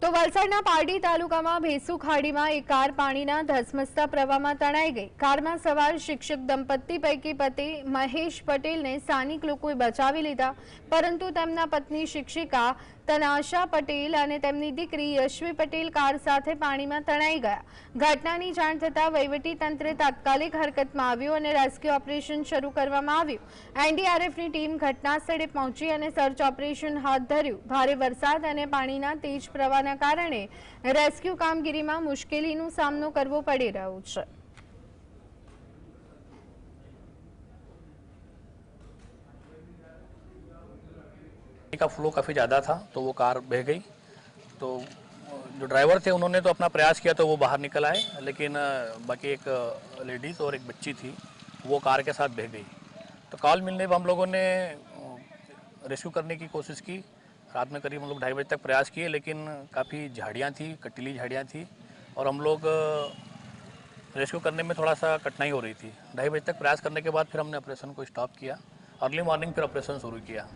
તો વલસાડના પારડી તાલુકામાં ભેસુ ખાડીમાં એક કાર પાણીના ધસમસતા પ્રવાહમાં તણાઈ ગઈ। કારમાં સવાર શિક્ષક દંપતી પૈકી પતિ મહેશ પટેલને સ્થાનિક લોકોએ બચાવી લીધા, પરંતુ તેમના પત્ની શિક્ષિકા તનાશા પટેલ અને તેમની દીકરી યશવી પટેલ કાર સાથે પાણીમાં તણાઈ ગયા। ઘટનાની જાણ થતાં વહીવટી તંત્રે તાત્કાલિક હરકતમાં આવ્યું અને રેસ્ક્યુ ઓપરેશન શરૂ કરવામાં આવ્યું। એનડીઆરએફની ટીમ ઘટના સ્થળે પહોંચી અને સર્ચ ઓપરેશન હાથ ધર્યું। ભારે વરસાદ અને પાણીના તેજ પ્રવાહના કારણે રેસ્ક્યુ કામગીરીમાં મુશ્કેલીનો સામનો કરવો પડી રહ્યો છે। का फ्लो काफ़ी ज़्यादा था तो वो कार बह गई। तो जो ड्राइवर थे उन्होंने तो अपना प्रयास किया तो वो बाहर निकल आए, लेकिन बाकी एक लेडीज़ और एक बच्ची थी वो कार के साथ बह गई। तो कॉल मिलने पर हम लोगों ने रेस्क्यू करने की कोशिश की। रात में करीब हम लोग 2:30 बजे तक प्रयास किए, लेकिन काफ़ी झाड़ियाँ थी, कटीली झाड़ियाँ थी और हम लोग रेस्क्यू करने में थोड़ा सा कठिनाई हो रही थी। 2:30 बजे तक प्रयास करने के बाद फिर हमने ऑपरेशन को स्टॉप किया। अर्ली मॉर्निंग फिर ऑपरेशन शुरू किया।